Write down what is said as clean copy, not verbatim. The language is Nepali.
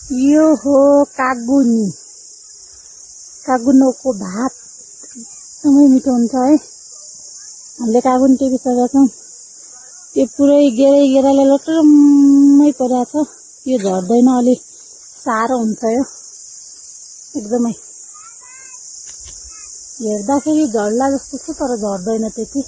यो हो कागुनी, कागुनको भात एकदमै मिठो हुन्छ है। हामीले कागुन टिपिसकेका छौँ, त्यो पुरै गेराले लटरम्मै परेको छ। यो झर्दैन, अलि साह्रो हुन्छ यो एकदमै। हेर्दाखेरि झर्ला जस्तो छ तर झर्दैन त्यति।